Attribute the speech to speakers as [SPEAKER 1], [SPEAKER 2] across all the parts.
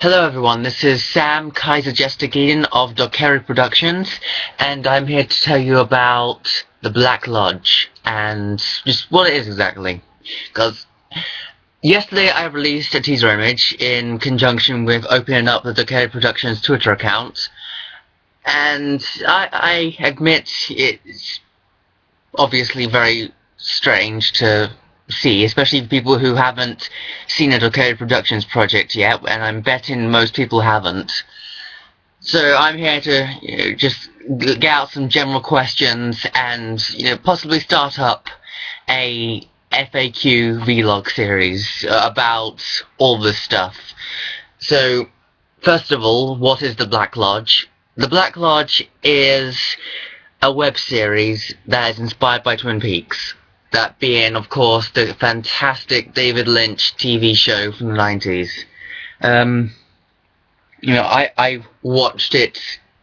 [SPEAKER 1] Hello everyone, this is Sam KaisaJesta Geden of DOKERU Productions, and I'm here to tell you about the Black Lodge, and just what it is exactly. Because yesterday I released a teaser image in conjunction with opening up the DOKERU Productions Twitter account, and I admit it's obviously very strange to see, especially people who haven't seen a DOKERU Productions project yet, and I'm betting most people haven't. So I'm here to just get out some general questions and possibly start up a FAQ vlog series about all this stuff. So first of all, what is the Black Lodge? The Black Lodge is a web series that is inspired by Twin Peaks. That being, of course, the fantastic David Lynch TV show from the 90s. I watched it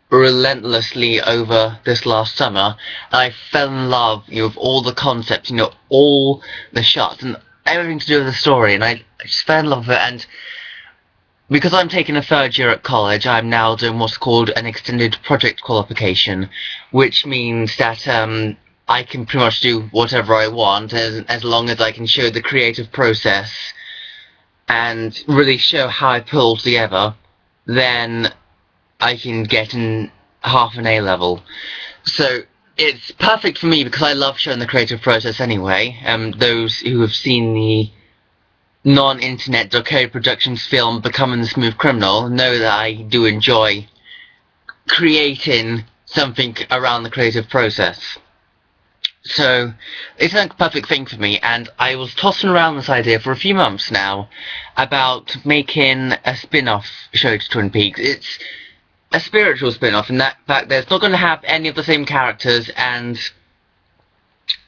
[SPEAKER 1] relentlessly over this last summer. I fell in love with all the concepts, all the shots and everything to do with the story, and I just fell in love with it. And because I'm taking a third year at college, I'm now doing what's called an extended project qualification, which means that I can pretty much do whatever I want as long as I can show the creative process and really show how I put it all together. Then I can get in half an A level. So it's perfect for me because I love showing the creative process anyway. Those who have seen the non-internet DOKERU Productions film Becoming the Smooth Criminal know that I do enjoy creating something around the creative process. So it's a perfect thing for me, and I was tossing around this idea for a few months now about making a spin-off show to Twin Peaks. It's a spiritual spin-off in that fact that it's not going to have any of the same characters and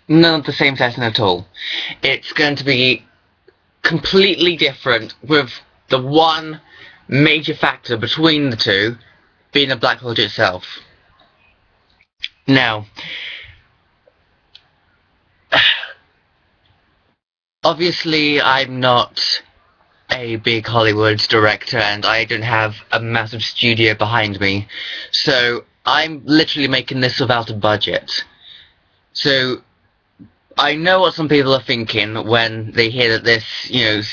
[SPEAKER 1] none of the same setting at all. It's going to be completely different, with the one major factor between the two being the Black Lodge itself. Now, obviously I'm not a big Hollywood director and I don't have a massive studio behind me, so I'm literally making this without a budget. So I know what some people are thinking when they hear that this,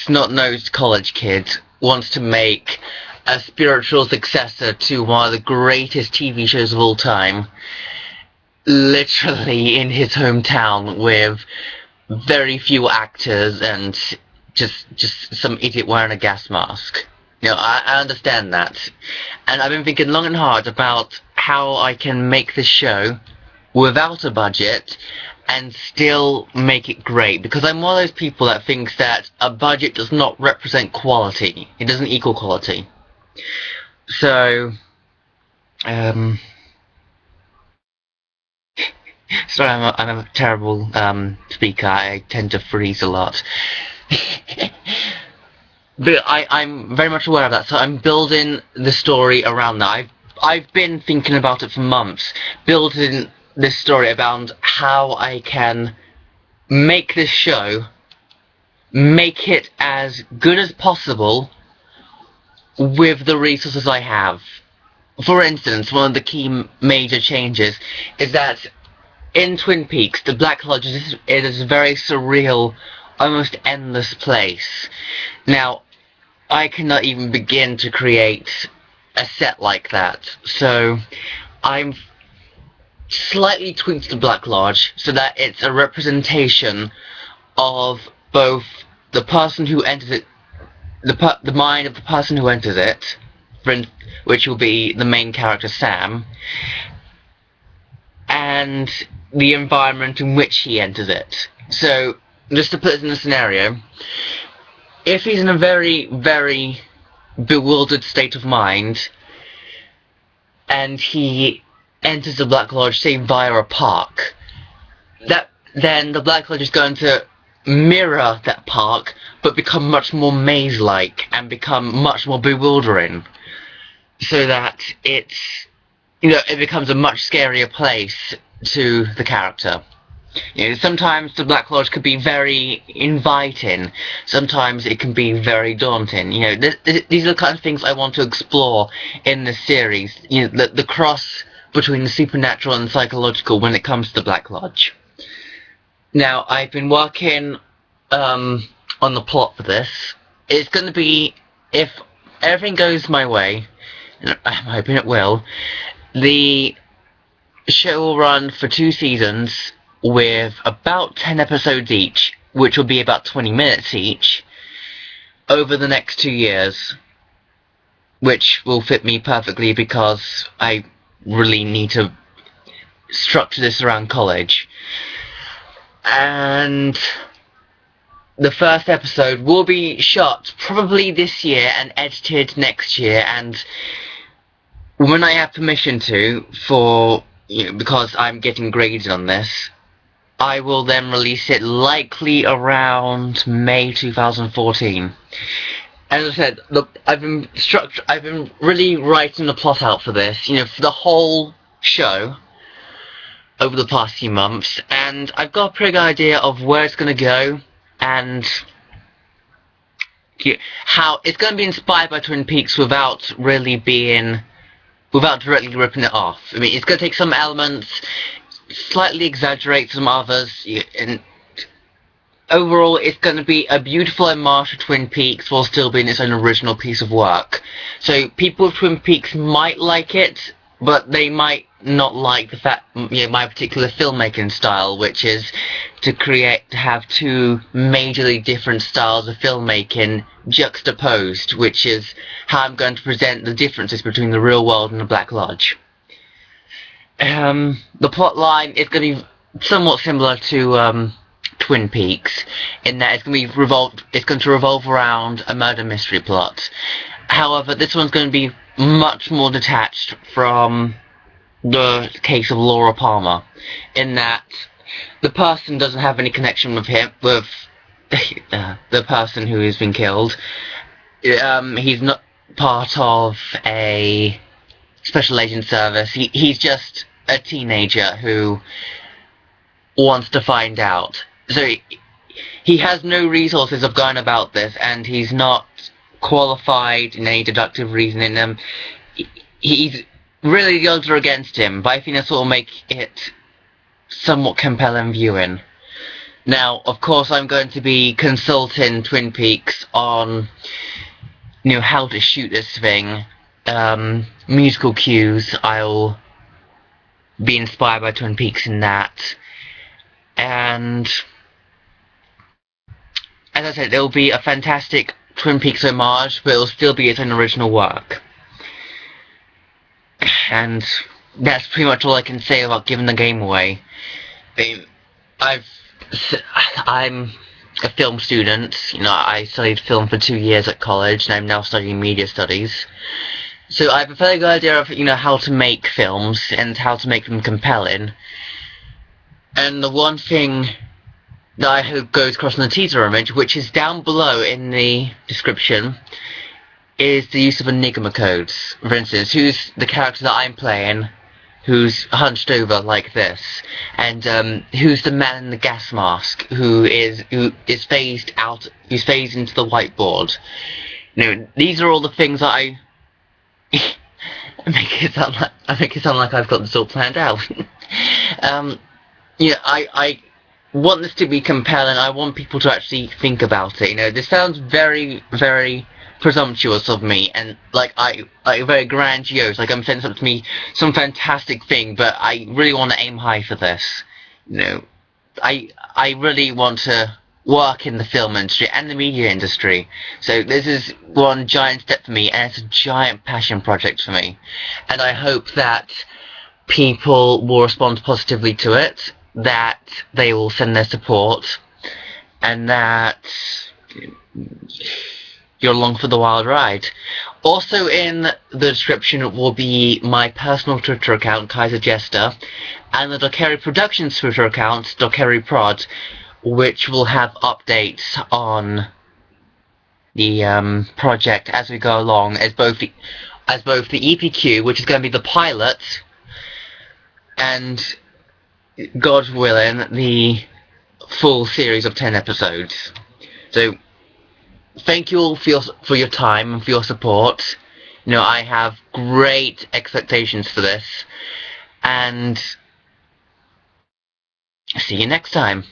[SPEAKER 1] snot-nosed college kid wants to make a spiritual successor to one of the greatest TV shows of all time, literally in his hometown with very few actors and just some idiot wearing a gas mask. I understand that. And I've been thinking long and hard about how I can make this show without a budget and still make it great, because I'm one of those people that thinks that a budget does not represent quality. It doesn't equal quality. So, sorry, I'm a terrible speaker. I tend to freeze a lot. But I'm very much aware of that, so I'm building the story around that. I've been thinking about it for months, building this story about how I can make this show, make it as good as possible with the resources I have. For instance, one of the key major changes is that in Twin Peaks, the Black Lodge is a very surreal, almost endless place. Now, I cannot even begin to create a set like that, so I'm slightly tweaked the Black Lodge so that it's a representation of both the person who enters it, the mind of the person who enters it, which will be the main character Sam, and the environment in which he enters it. So, just to put it in a scenario, if he's in a very, very bewildered state of mind, and he enters the Black Lodge, say via a park, then the Black Lodge is going to mirror that park, but become much more maze-like and become much more bewildering, so that it becomes a much scarier place to the character. Sometimes the Black Lodge could be very inviting. Sometimes it can be very daunting. These are the kind of things I want to explore in this series. The cross between the supernatural and psychological when it comes to the Black Lodge. Now, I've been working on the plot for this. It's going to be, if everything goes my way, and I'm hoping it will, the show will run for 2 seasons with about 10 episodes each, which will be about 20 minutes each, over the next 2 years, which will fit me perfectly because I really need to structure this around college. And the first episode will be shot probably this year and edited next year, and when I have permission to, because I'm getting graded on this, I will then release it likely around May 2014. As I said, look, I've been really writing the plot out for this, for the whole show over the past few months, and I've got a pretty good idea of where it's going to go and how it's going to be inspired by Twin Peaks without directly ripping it off. I mean, it's going to take some elements, slightly exaggerate some others, and overall it's going to be a beautiful homage to Twin Peaks while still being its own original piece of work. So people with Twin Peaks might like it, but they might not like the fact, my particular filmmaking style, which is to have 2 majorly different styles of filmmaking juxtaposed, which is how I'm going to present the differences between the real world and the Black Lodge. The plot line is going to be somewhat similar to Twin Peaks, in that it's going to revolve around a murder mystery plot. However, this one's going to be much more detached from the case of Laura Palmer, in that the person doesn't have any connection with the person who has been killed. He's not part of a special agent service. He's just a teenager who wants to find out. So he has no resources of going about this, and he's not qualified in any deductive reasoning. He's really, the odds are against him, but I think this will make it somewhat compelling viewing. Now, of course, I'm going to be consulting Twin Peaks on, how to shoot this thing, musical cues. I'll be inspired by Twin Peaks in that, and as I said, it'll be a fantastic Twin Peaks homage, but it'll still be its own original work. And that's pretty much all I can say about giving the game away. I'm a film student. I studied film for 2 years at college, and I'm now studying media studies. So I have a fairly good idea of how to make films and how to make them compelling. And the one thing that I hope goes across in the teaser image, which is down below in the description, is the use of enigma codes. For instance, who's the character that I'm playing, who's hunched over like this, and who's the man in the gas mask who is phased out, who's phased into the whiteboard. These are all the things that I make it sound like I've got this all planned out. I want this to be compelling. I want people to actually think about it. This sounds very, very presumptuous of me, and very grandiose, like I'm saying something to me, some fantastic thing, but I really want to aim high for this. I really want to work in the film industry and the media industry, so this is one giant step for me, and it's a giant passion project for me, and I hope that people will respond positively to it, that they will send their support, and that you're along for the wild ride. Also in the description will be my personal Twitter account, KaisaJesta, and the DOKERU Productions Twitter account, DOKERU Prod, which will have updates on the project as we go along, as both the EPQ, which is going to be the pilot, and God willing, the full series of 10 episodes. So, thank you all for your time and for your support. I have great expectations for this, and see you next time.